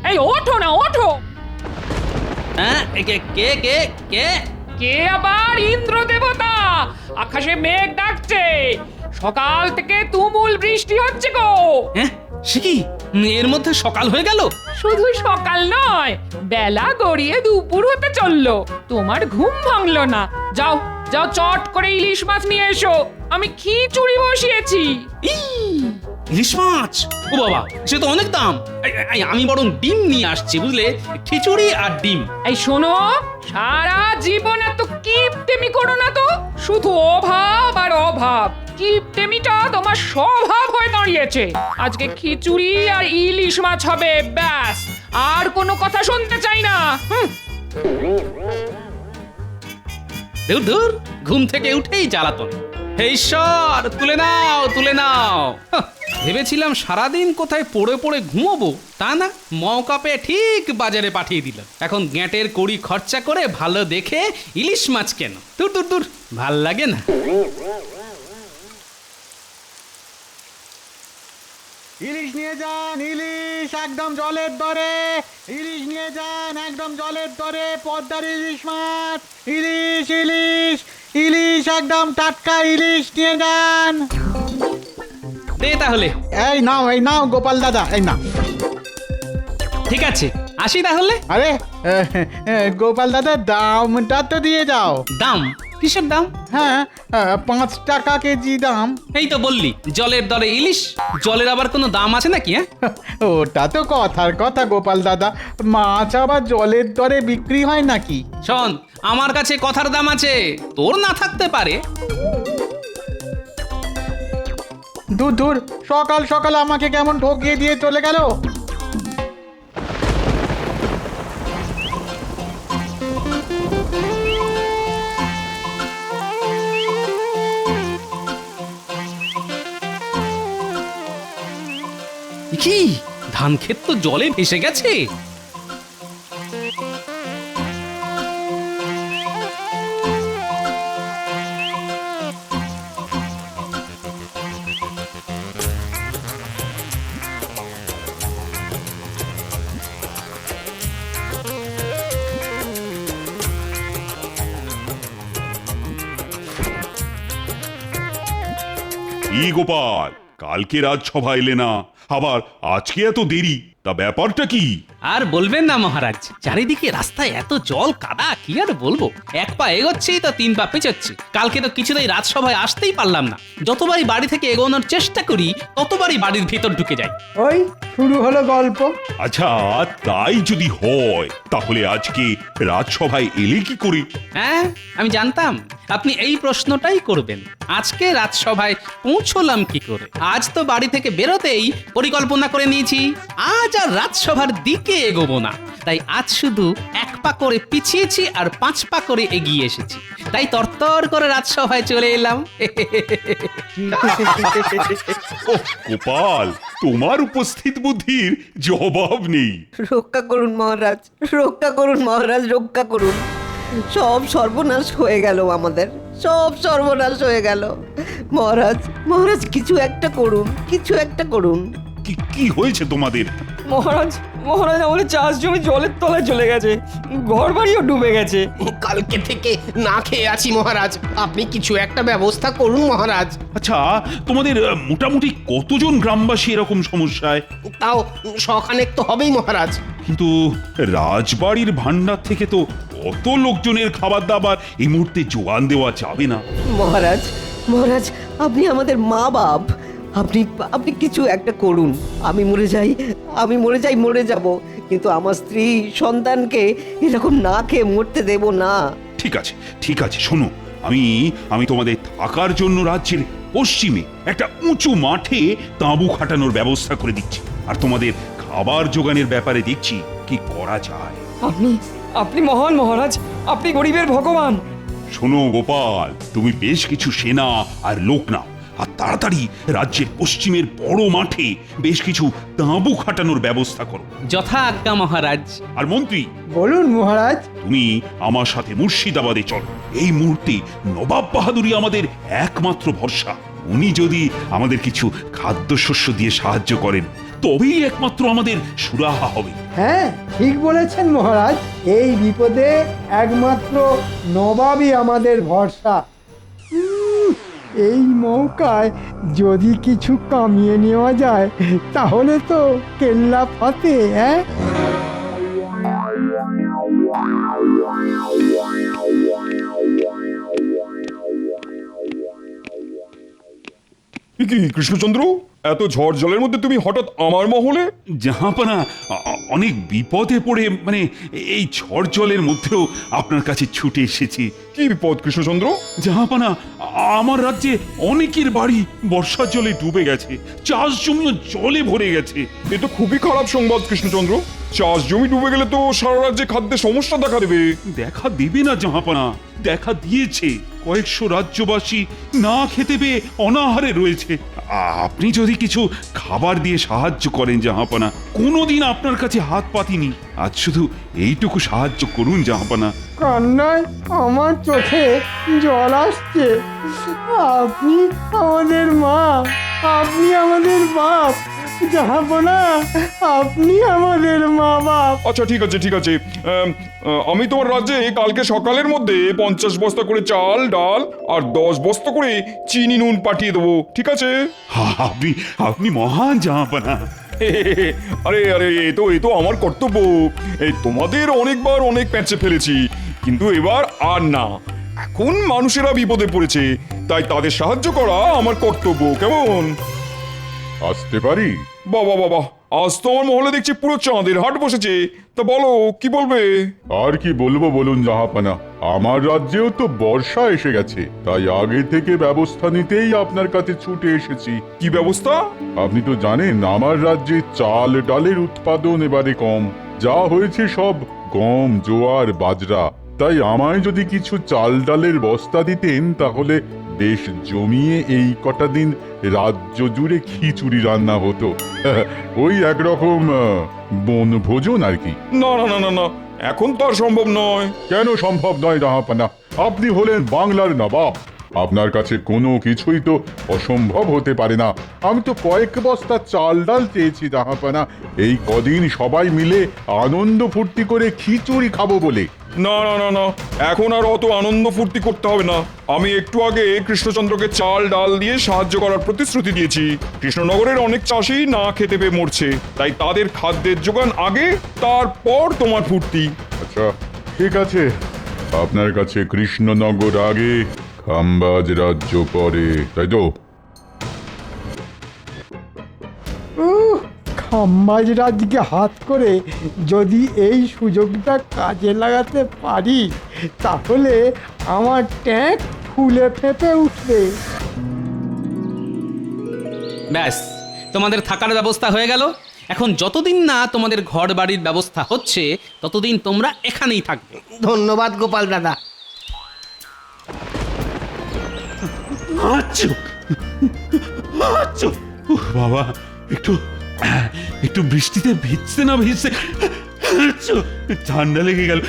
এই ওঠো না, ওঠো। হ্যাঁ, কে কে কে কে? কে আবার? ইন্দ্র দেবতা। আকাশে মেঘ ডাকছে, সকাল থেকে তুমুল বৃষ্টি হচ্ছে গো। হ্যাঁ, সে কি? এর মধ্যে সকাল হয়ে গেল? শুধু সকাল নয়, বেলা গড়িয়ে দুপুর হতে চললো। তোমার ঘুম ভাঙলো না? যাও যাও, চট করে ইলিশ মাছ নিয়ে এসো, আমি খিচুড়ি বসিয়েছি। ইলিশ মাছ? ও বাবা, সে তো অনেক দাম। আমি বরং ডিম নিয়ে আসছি, বুঝলে? খিচুড়ি আর ডিম। এই শোনো, সারা জীবন এত কিপটেমি করো না তো। শুধু অভাব আর অভাব। কিপটেমিটা তোমার স্বভাব হয়ে দাঁড়িয়েছে। আজকে খিচুড়ি আর ইলিশ মাছ হবে, ব্যাস। আর কোনো কথা শুনতে চাই না। দূর দূর, ঘুম থেকে উঠেই জ্বালাতন। হে ঈশ্বর, তুলে নাও, তুলে নাও। ভেবেছিলাম সারাদিন কোথায় পড়ে পড়ে ঘুমোবো, তা না, মৌকা পেয়ে ঠিক বাজারে পাঠিয়ে দিল। এখন গ্যাঁটের কড়ি খরচা করে ভালো দেখে ইলিশ মাছ কেন? দূর দূর দূর, ভাল লাগে না। ইলিশ নিয়ে যান, ইলিশ একদম জলের দরে। ইলিশ নিয়ে যান একদম জলের দরে, পদ্মার ইলিশ মাছ। ইলিশ ইলিশ ইলিশ একদম টাটকা ইলিশ নিয়ে যান। দে তাহলে। এই নাও গোপাল দাদা, এই নাও। ঠিক আছে, আসি তাহলে। আরে গোপাল দাদা, দামটা তো দিয়ে যাও। দাম? কিসের দাম? হ্যাঁ, 5 টাকা কেজি দাম। এই তো বললি জলের দরে ইলিশ, জলের আবার কোনো দাম আছে নাকি? হ্যাঁ, ওটা তো কথার কথা গোপাল দাদা, মাছ আবার জলের দরে বিক্রি হয় নাকি? শোন, আমার কাছে কথার দাম আছে, তোর না থাকতে পারে। দূর দূর, সকাল সকাল আমাকে কেমন ঠকিয়ে দিয়ে চলে গেল। কি, ধান ক্ষেত তো জলে ভেসে গেছে। কি গোপাল, কালকে রাজসভা এলে না, আবার আজকে এত দেরি, তা ব্যাপারটা কি? আর বলবেন না মহারাজ, চারিদিকে রাস্তায় এত জল কাদা, কি আর বলবো। এক পা এগোচ্ছি তো 3 পা পেছোচ্ছি। কালকে তো কিছুতেই রাজসভায় আসতেই পারলাম না। যতবারই বাড়ি থেকে এগোনোর চেষ্টা করি, ততবারই বাড়ির ভিতর ঢুকে যাই। ওই শুরু হলো গল্প। আচ্ছা, তাই যদি হয় তাহলে আজকে রাজসভায় এলে কি করে? হ্যাঁ, আমি জানতাম আপনি এই প্রশ্নটাই করবেন। আজকে রাজসভায় পৌঁছলাম কি করে? আজ তো বাড়ি থেকে বেরোতেই পরিকল্পনা করে নিয়েছি, আজ আর রাজসভার দিকে এগোবো না। তাই আজ শুধু 1 পা করে পিছিয়েছি আর 5 পা করে এগিয়ে এসেছি। তাই তরতর করে রাজসভায় চলে এলাম। ওহ গোপাল, তোমার উপস্থিত বুদ্ধির জবাব নেই। রক্ষা করুন মহারাজ, রক্ষা করুন মহারাজ, রক্ষা করুন। সব সর্বনাশ হয়ে গেল আমাদের, সব সর্বনাশ হয়ে গেল। মহারাজ, মহারাজ কিছু একটা করুন, কিছু একটা করুন। কি হয়েছে তোমাদের? মহারাজ, মহারাজ, আমাদের চাষ জমি জলের তলায় চলে গেছে, ঘর বাড়িও ডুবে গেছে। কালকে থেকে না খেয়ে আছি মহারাজ, আপনি কিছু একটা ব্যবস্থা করুন মহারাজ। আচ্ছা, তোমাদের মোটামুটি কতজন গ্রামবাসী এরকম সমস্যায়? তাও শখানেক তো হবেই মহারাজ। কিন্তু রাজবাড়ির ভান্ডার থেকে তো অত লোকজনের খাবার দাবার এই মুহূর্তে জোগান দেওয়া যাবে না। মহারাজ, মহারাজ, আপনি আমাদের মা বাপ, আপনি আপনি কিছু একটা করুন। আমি মরে যাই, আমি মরে যাই, মরে যাব, কিন্তু আমার স্ত্রী সন্তানকে এরকম না খেয়ে মরতে দেব না। ঠিক আছে, ঠিক আছে, শোনো, আমি তোমাদের থাকার জন্য রাজ্যের পশ্চিমে একটা উঁচু মাঠে তাঁবু খাটানোর ব্যবস্থা করে দিচ্ছি, আর তোমাদের খাবার জোগানের ব্যাপারে দেখছি কি করা যায়। আপনি মহান মহারাজ, আপনি গরিবের ভগবান। শোনো গোপাল, তুমি বেশ কিছু সেনা আর লোক নাও, আর তাড়াতাড়ি রাজ্যের পশ্চিমের বড় মাঠে বেশ কিছু তাঁবু খাটানোর ব্যবস্থা করো। যথা আজ্ঞা মহারাজ। আর মন্ত্রী, বলুন মহারাজ। তুমি আমার সাথে মুর্শিদাবাদে চলো। এই মুহূর্তে নবাব বাহাদুরই আমাদের একমাত্র ভরসা। উনি যদি আমাদের কিছু খাদ্যশস্য দিয়ে সাহায্য করেন, তবেই একমাত্র আমাদের সুরাহা হবে। হ্যাঁ ঠিক বলেছেন মহারাজ, এই বিপদে একমাত্র নবাবই আমাদের ভরসা। এই মৌকায় যদি কিছু কামিয়ে নেওয়া যায় তাহলে তো কেল্লা ফাতে। হ্যাঁ কি কৃষ্ণচন্দ্র, এত ঝড় জলের মধ্যে তুমি হঠাৎ আমার মহলে? জাহাপনা, অনেক বিপদে পড়ে মানে এই ঝড় জলের মধ্যেও আপনার কাছে ছুটে এসেছি। কি বিপদ কৃষ্ণচন্দ্র? জাহাপনা, আমার রাজ্যে অনেকের বাড়ি বর্ষার জলে ডুবে গেছে, চাষ জমিও জলে ভরে গেছে। এ তো খুবই খারাপ সংবাদ কৃষ্ণচন্দ্র। চাষ জমি ডুবে গেলে তো সারা রাজ্যে খাদ্যের সমস্যা দেখা দেবে। দেখা দেবে না জাহাপনা, দেখা দিয়েছে। কয়েকশো রাজ্যবাসী না খেতে পেয়ে অনাহারে রয়েছে। আপনি যদি কিছু খাবার দিয়ে সাহায্য করেন জাহাপনা, কোনোদিন আপনার কাছে হাত পাতিনি, আজ শুধু এইটুকু সাহায্য করুন জাহাপনা। কান্নায় আমার চোখে জল আসছে। আপনি আমাদের মা, আপনি আমাদের বাপ। জাহাপনা, আপনি আমাদের মা বাপ। আচ্ছা ঠিক আছে ঠিক আছে, আমি তোমার রাজ্যে কালকে সকালের মধ্যে 50 বস্তা করে চাল ডাল আর 10 বস্তা করে চিনি নুন পাঠিয়ে দেবো, ঠিক আছে? আপনি আপনি মহান জাহাপনা। আরে আরে এ তো আমার কর্তব্য। এই তোমাদের অনেকবার অনেক প্যাঁচে ফেলেছি, কিন্তু এবার আর না। এখন মানুষেরা বিপদে পড়েছে, তাই তাদের সাহায্য করা আমার কর্তব্য, কেমন? আসতে পারি? বাবা বাবা, আজ তো আমার মহলে দেখছি পুরো চাঁদের হাট বসেছে। তা বলো, কি বলবে? আর কি বলবো বলুন জাহাপানা, আমার রাজ্যেও তো বর্ষা এসে গেছে, তাই আগে থেকে ব্যবস্থা নিতেই আপনার কাছে ছুটে এসেছি। কি ব্যবস্থা? আপনি তো জানেন আমার রাজ্যে চাল ডালের উৎপাদন এবারে কম, যা হয়েছে সব গম জোয়ার বাজরা। তাই আমায় যদি কিছু চাল ডালের বস্তা দিতেন তাহলে বেশ জমিয়ে এই কটা দিন রাজ্য জুড়ে খিচুড়ি রান্না হতো। ওই একরকম বনভোজন আর কি। না না না না না, এখন তো আর সম্ভব নয়। কেন সম্ভব নয় জাহাপানা? আপনি হলেন বাংলার নবাব, আপনার কাছে কোনো কিছুই তো অসম্ভব হতে পারে না। আমি তো কয়েক বস্তা চাল ডাল চেয়েছি জাহাপানা, এই কদিন সবাই মিলে আনন্দ ফুর্তি করে খিচুড়ি খাবো বলে। না না না না, এখন আর অত আনন্দ ফুর্তি করতে হবে না। আমি একটু আগে কৃষ্ণচন্দ্রকে চাল ডাল দিয়ে সাহায্য করার প্রতিশ্রুতি দিয়েছি। কৃষ্ণনগরের অনেক চাষি না খেতে পেয়ে মরছে, তাই তাদের খাদ্যের যোগান আগে, তারপর তোমার ফুর্তি। আচ্ছা ঠিক আছে, আপনার কাছে কৃষ্ণনগর আগে খাম্বাজ রাজ্য পরে, তাই তো? খাম্বাজ রাজকে হাত করে যদি এই সুযোগটা কাজে লাগাতে পারি তাহলে আমার ট্যাঙ্ক ফুলে ফেঁপে উঠবে। ব্যাস, তোমাদের থাকার ব্যবস্থা হয়ে গেল। এখন যতদিন না তোমাদের ঘর বাড়ির ব্যবস্থা হচ্ছে ততদিন তোমরা এখানেই থাকবে। ধন্যবাদ গোপাল দাদা। বাবা, একটু একটু বৃষ্টিতে ভিজতে না ভিজতে ঠান্ডা লেগে গেল।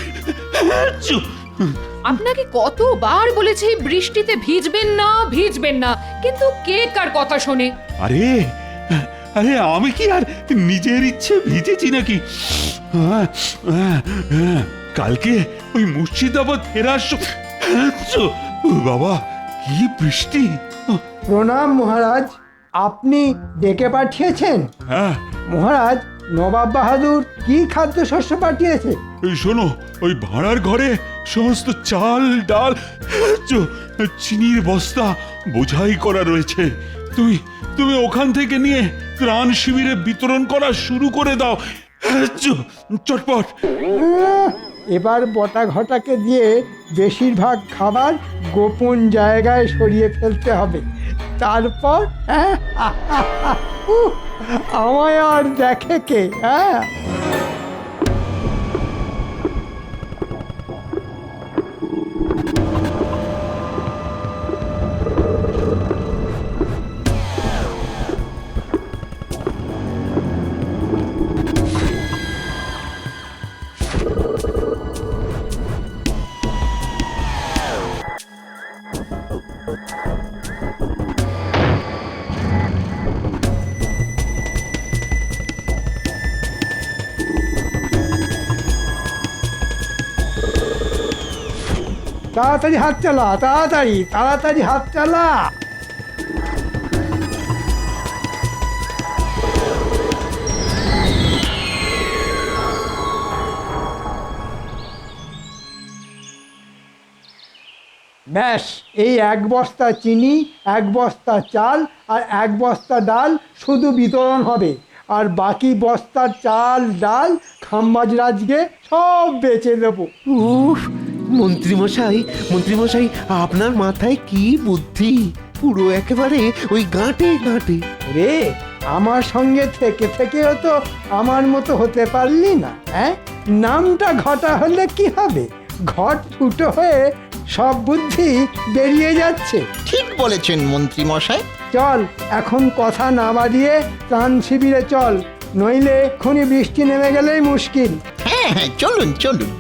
আপনাকে কতবার বলেছি বৃষ্টিতে ভিজবেন না, কিন্তু কে কার কথা শোনে? আরে আরে আমি কি আর নিজের ইচ্ছে ভিজেছি নাকি? কালকে ওই মুর্শিদাবাদ ফেরার বাবা, কি বৃষ্টি! প্রণাম মহারাজ, আপনি ডেকে পাঠিয়েছেন? হ্যাঁ মহারাজ, নবাব বাহাদুর কি খাদ্যশস্য পাঠিয়েছে? এই শোনো, ওই ভাড়ার ঘরে সমস্ত চাল ডাল চিনির বস্তা বোঝাই করা রয়েছে। তুমি তুমি ওখান থেকে নিয়ে ত্রাণ শিবিরে বিতরণ করা শুরু করে দাও, চটপট। এবার বটা ঘটাকে দিয়ে বেশিরভাগ খাবার গোপন জায়গায় সরিয়ে ফেলতে হবে। তারপর আমায় আর দেখে কে? হ্যাঁ, তাড়াতাড়ি হাত চালা, তাড়াতাড়ি তাড়াতাড়ি হাত চালা। ব্যাস, এই 1 বস্তা চিনি, 1 বস্তা চাল আর 1 বস্তা ডাল শুধু বিতরণ হবে। আর বাকি বস্তার চাল ডাল খাম্বাজরাজকে সব বেচে দেবো। উফ, মন্ত্রীমশাই মন্ত্রীমশাই, আপনার মাথায় কি বুদ্ধি! পুরো একেবারে ওই গাঁটে গাঁটে। রে, আমার সঙ্গে থেকে থেকেও তো আমার মতো হতে পারলি না, হ্যাঁ? নামটা ঘটা হলে কি হবে? ঘট ফুটো হয়ে সব বুদ্ধি বেরিয়ে যাচ্ছে। ঠিক বলেছেন মন্ত্রী মশাই। চল, এখন কথা না বাড়িয়ে ত্রাণ শিবিরে চল, নইলে এক্ষুনি বৃষ্টি নেমে গেলেই মুশকিল। হ্যাঁ হ্যাঁ, চলুন চলুন।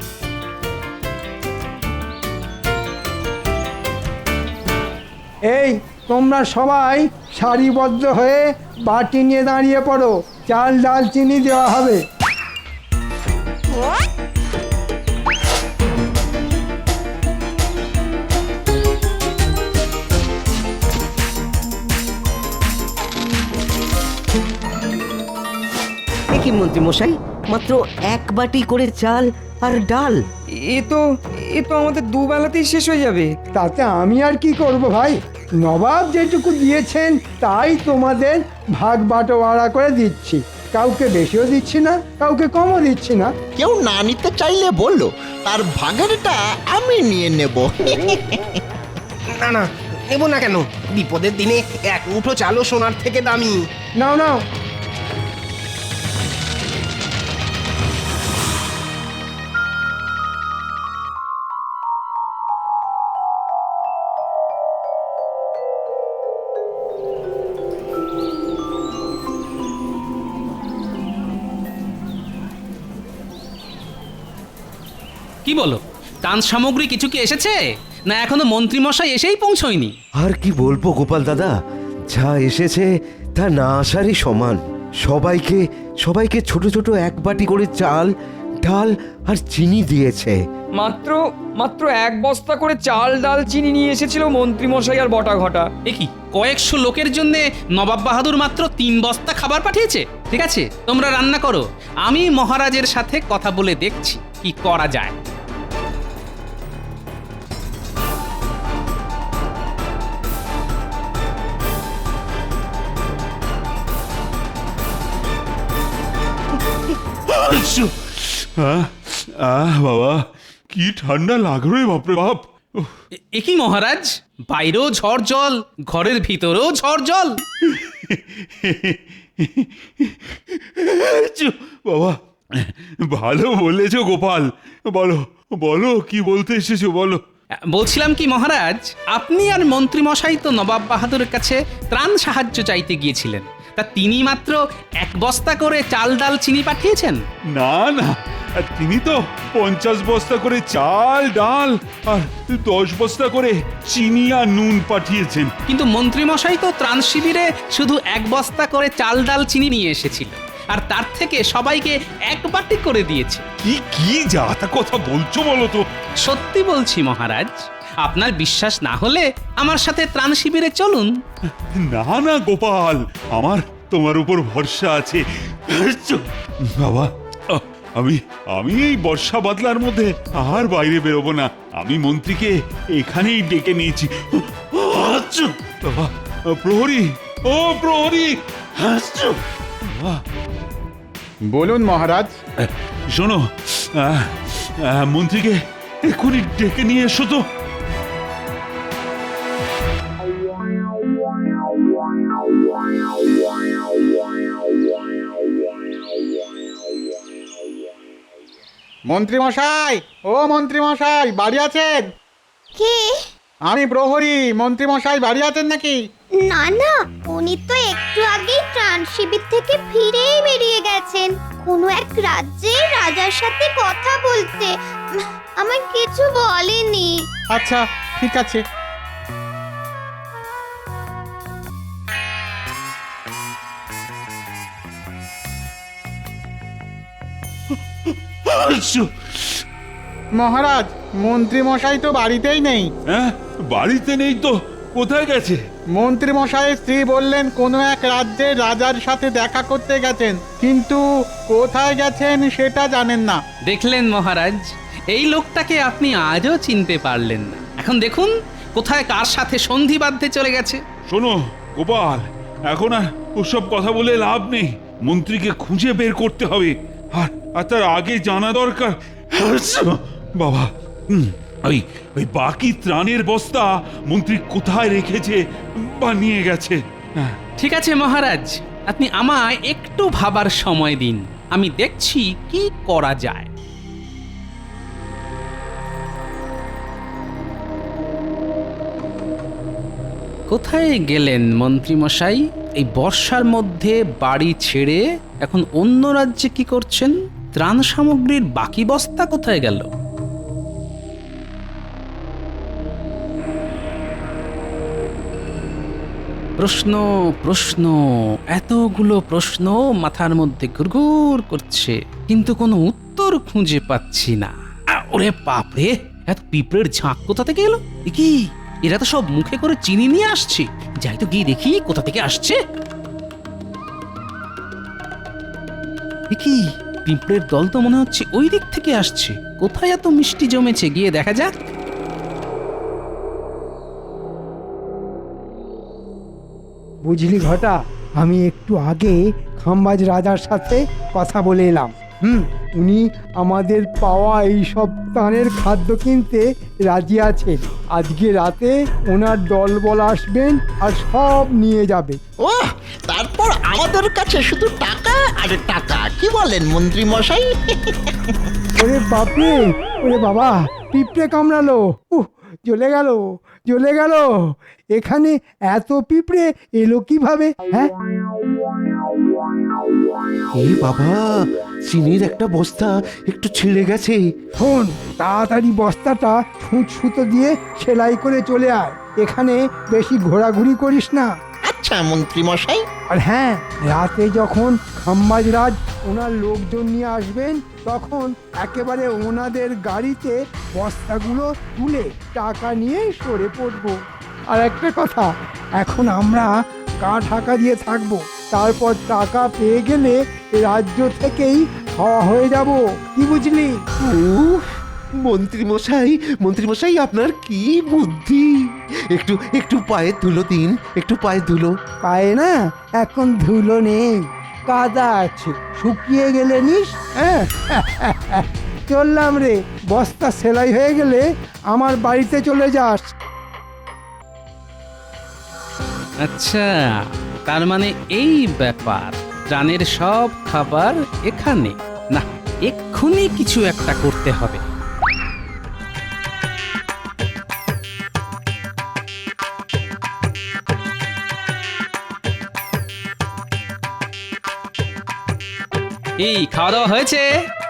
এই, তোমরা সবাই সারিবদ্ধ হয়ে বাটি নিয়ে দাঁড়িয়ে পড়ো, চাল ডাল চিনি দেওয়া হবে। এ কি মন্ত্রীমশাই, মাত্র 1 বাটি করে চাল আর ডাল? এ তো আমাদের দুবেলাতেই শেষ হয়ে যাবে। তাতে আমি আর কি করব ভাই? নবাব যেটুকু দিয়েছেন তাই তোমাদের ভাগ বাটোয়ারা করে দিচ্ছি। কাউকে বেশিও দিচ্ছি না, কাউকে কমও দিচ্ছি না। কেউ না নিতে চাইলে বললো, তার ভাগেরটা আমি নিয়ে নেব। না না, নেব না কেন? বিপদের দিনে 1 মুঠো চালও সোনার থেকে দামি। নাও নাও। কি বলো, ত্রাণ সামগ্রী কিছু কি এসেছে, না এখনো মন্ত্রীমশাই এসেই পৌঁছয়নি? আর কি বলবো গোপাল দাদা, যা এসেছে তা না আসারই সমান। সবাইকে ছোট ছোট 1 বাটি করে চাল ডাল আর চিনি দিয়েছে। মাত্র 1 বস্তা করে চাল ডাল চিনি নিয়ে এসেছিল মন্ত্রী মশাই আর বটা ঘটা। এ কি, কয়েকশো লোকের জন্য নবাব বাহাদুর মাত্র 3 বস্তা খাবার পাঠিয়েছে? ঠিক আছে, তোমরা রান্না করো, আমি মহারাজের সাথে কথা বলে দেখছি কি করা যায়। বাবা, কি ঠান্ডা লাগলো রে বাপরে বাপ। এ কি মহারাজ, বাইরেও ঝড় জল, ঘরের ভিতরেও ঝড় জল। বাবা, ভালো বলেছো গোপাল। বলো বলো, কি বলতে এসেছো বলো। বলছিলাম কি মহারাজ, আপনি আর মন্ত্রীমশাই তো নবাব বাহাদুরের কাছে ত্রাণ সাহায্য চাইতে গিয়েছিলেন, তা তিনি মাত্র 1 বস্তা করে চাল ডাল চিনি পাঠিয়েছেন? না না, তিনি তো 50 বস্তা করে চাল ডাল আর 10 বস্তা করে চিনি আর নুন পাঠিয়েছেন। কিন্তু মন্ত্রীমশাই তো ত্রাণ শিবিরে শুধু 1 বস্তা করে চাল ডাল চিনি নিয়ে এসেছিল, আর তার থেকে সবাইকে 1 বাটি করে দিয়েছে। কি যা তা কথা বলছো বলো তো? সত্যি বলছি মহারাজ, আপনার বিশ্বাস না হলে আমার সাথে ত্রাণ শিবিরে চলুন। না না গোপাল, আমার তোমার উপর ভরসা আছে। বাবা, আমি এই বর্ষা বাদলার মধ্যে আর বাইরে বেরোবো না। আমি মন্ত্রীকে এখানেই ডেকে নিয়েছি। বাবা, প্রহরী, ও প্রহরী। বলুন মহারাজ। শোনো, মন্ত্রীকে এক্ষুনি ডেকে নিয়ে এসো তো। মন্ত্রী মশাই, ও মন্ত্রী মশাই, বাড়ি আছেন? কে? আমি প্রহরী। মন্ত্রী মশাই বাড়ি আছেন নাকি? না না, উনি তো একটু আগেই ত্রাণ শিবির থেকে ফিরেই বেরিয়ে গেছেন কোনো এক রাজ্যের রাজার সাথে কথা বলতে। আমায় কিছু বলেনি। আচ্ছা, ঠিক আছে। মহারাজ মন্ত্রী মশাই তো বাড়িতেই নেই। হ্যাঁ, বাড়িতে নেই তো কোথায় গেছে? মন্ত্রী মশাইয়ের স্ত্রী বললেন কোনো এক রাজ্যের রাজার সাথে দেখা করতে গেছেন, কিন্তু কোথায় গেছেন সেটা জানেন না। দেখলেন মহারাজ, এই লোকটাকে আপনি আজও চিনতে পারলেন না। এখন দেখুন কোথায় কার সাথে সন্ধি বাঁধতে চলে গেছে। শোনো গোপাল, এখন আর ওসব কথা বলে লাভ নেই। মন্ত্রীকে খুঁজে বের করতে হবে, আর তার আগে জানা দরকার বাবা ওই ওই বাকি ত্রাণের বস্তা মন্ত্রী কোথায় রেখেছে বা নিয়ে গেছে। হ্যাঁ, ঠিক আছে মহারাজ, আপনি আমায় একটু ভাবার সময় দিন, আমি দেখছি কি করা যায়। কোথায় গেলেন মন্ত্রী মশাই? এই বর্ষার মধ্যে বাড়ি ছেড়ে এখন অন্য রাজ্যে কি করছেন? ত্রাণ সামগ্রীর বাকি বস্তা কোথায় গেল? প্রশ্ন প্রশ্ন, এতগুলো প্রশ্ন মাথার মধ্যে ঘুরঘুর করছে, কিন্তু কোনো উত্তর খুঁজে পাচ্ছি না। ওরে বাপরে, এত পিঁপড়ের ঝাঁক কোথা থেকে এলো? এ কি, এরা তো সব মুখে করে চিনি নিয়ে আসছে। যাই তো গিয়ে দেখি কোথা থেকে আসছে। এ কি, পিঁপড়ের দল তো মনে হচ্ছে ওই দিক থেকে আসছে। কোথায় এত মিষ্টি জমেছে, গিয়ে দেখা যাক। বুঝলি ঘটা, আমি একটু আগে খাম্বাজ রাজার সাথে কথা বলে এলাম। উনি আমাদের পাওয়া এই সব ত্রাণের খাদ্য কিনতে রাজি আছেন। আজকে রাতে ওনার দলবল আসবেন আর সব নিয়ে যাবে। ও, তারপর আমাদের কাছে শুধু টাকা আর টাকা, কি বলেন মন্ত্রী মশাই? ওরে বাপরে, ওরে বাবা, পিঁপড়ে কামড়ালো। জ্বলে গেল, জ্বলে গেল। এখানে এত পিঁপড়ে এলো কিভাবে? হ্যাঁ, এ বাবা, চিনির একটা বস্তা একটু ছিঁড়ে গেছে। শোন, তাড়াতাড়ি বস্তাটা ছুঁচ সুতো দিয়ে সেলাই করে চলে আয়। এখানে বেশি ঘোরাঘুরি করিস না। আচ্ছা মন্ত্রী মশাই। আর হ্যাঁ, রাতে যখন খাম্বাজ রাজ ওনার লোকজন নিয়ে আসবেন, তখন একেবারে ওনাদের গাড়িতে বস্তাগুলো তুলে টাকা নিয়ে সরে পড়বো। আর একটা কথা, এখন আমরা গা ঢাকা দিয়ে থাকবো, তারপর টাকা পেয়ে গেলে রাজ্য থেকেই খাওয়া হয়ে যাব। কি বুঝলি? মন্ত্রী মশাই আপনার কি বুদ্ধি! একটু একটু পায়ে ধুলো দিন, একটু পায়ে ধুলো। পায়ে না, এখন ধুলো নেই, কাদা আছে, শুকিয়ে গেলে নিস। চললাম রে, বস্তা সেলাই হয়ে গেলে আমার বাড়িতে চলে যাস। আচ্ছা, তার মানে এই ব্যাপার। ত্রাণের সব খাবার এখানে না, এক্ষুনি কিছু একটা করতে হবে। এই খাওয়া দাওয়া হয়েছে?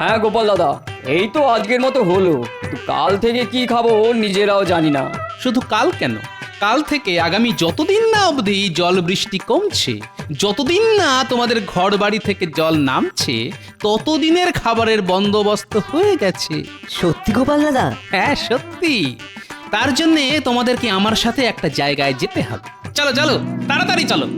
হ্যাঁ গোপাল দাদা, এই তো আজকের মতো হলো, কিন্তু কাল থেকে কি খাবো নিজেরাও জানি না। শুধু কাল কেন, কাল থেকে আগামী যতদিন না অবধি জল বৃষ্টি কমছে, যতদিন না তোমাদের ঘর বাড়ি থেকে জল নামছে, ততদিনের খাবারের বন্দোবস্ত হয়ে গেছে। সত্যি গোপাল দাদা? হ্যাঁ সত্যি। তার জন্যে তোমাদেরকে আমার সাথে একটা জায়গায় যেতে হবে। চলো চলো, তাড়াতাড়ি চলো।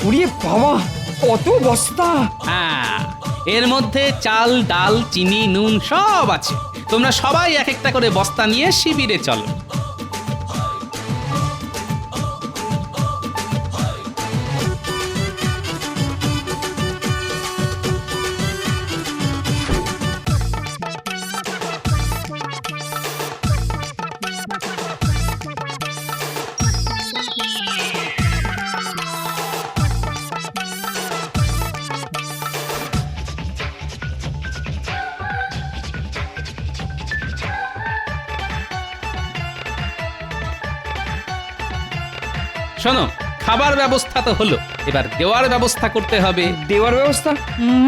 উড়িয়ে বাবা, কত বস্তা! হ্যাঁ, এর মধ্যে চাল, ডাল, চিনি, নুন সব আছে। তোমরা সবাই এক একটা করে বস্তা নিয়ে শিবিরে চলো। শোনো, খাবার ব্যবস্থা তো হলো, এবার দেওয়ার ব্যবস্থা করতে হবে। দেওয়ার ব্যবস্থা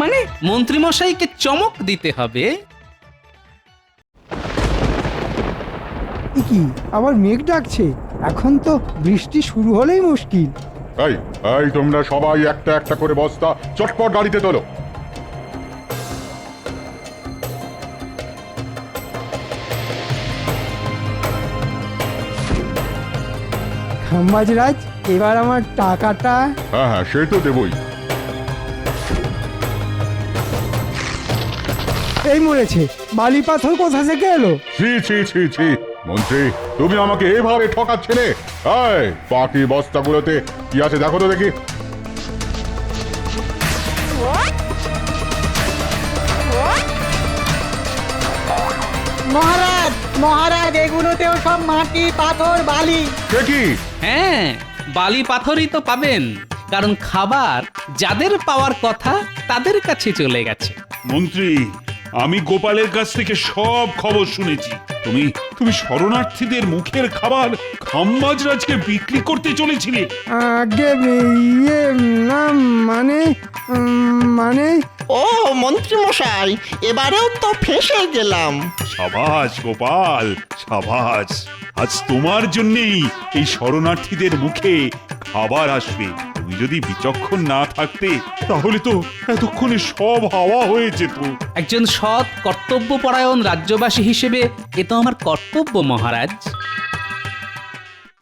মানে? মন্ত্রীমশাইকে চমক দিতে হবে। এ কি আবার মেঘ ডাকছে? এখন তো বৃষ্টি শুরু হলেই মুশকিল। এই এই তোমরা সবাই একটা একটা করে বস্তা চটপট গাড়িতে তোলো। খাম্বাজরাজ, এবার আমার টাকাটা। হ্যাঁ হ্যাঁ, সে তো দেবই। এই মরেছে, বালি পাথর কোথা থেকে এলো? ছি ছি ছি ছি, মন্ত্রী তুমি আমাকে এভাবে ঠকাচ্ছিলে? এই বাকি বস্তাগুলোতে কি আছে দেখো তো দেখি। মহারাজ মহারাজ, এগুলোতেও সব মাটি পাথর বালি। সে কি? হ্যাঁ, বালি পাথরই তো পাবেন, কারণ খাবার যাদের পাওয়ার কথা তাদের কাছে চলে গেছে। মন্ত্রী, আমি গোপালের কাছ থেকে সব খবর শুনেছি। তুমি তুমি শরণার্থীদের মুখের খাবার খাম্বাজরাজকে বিক্রি করতে চলেছিলে। আগে ইয়ে না, মানে ও মন্ত্রী মশাই, এবারেও তো ফেঁসে গেলাম। সাবাস গোপাল, সাবাস। আজ তোমার জন্যই এই শরণার্থীদের মুখে খাবার আসবে। তুমি যদি বিচক্ষণ না থাকতে তাহলে তো এতক্ষণে সব হাওয়া হয়ে যেত। একজন সৎ কর্তব্যপরায়ণ রাজ্যবাসী হিসেবে এ তো আমার কর্তব্য মহারাজ।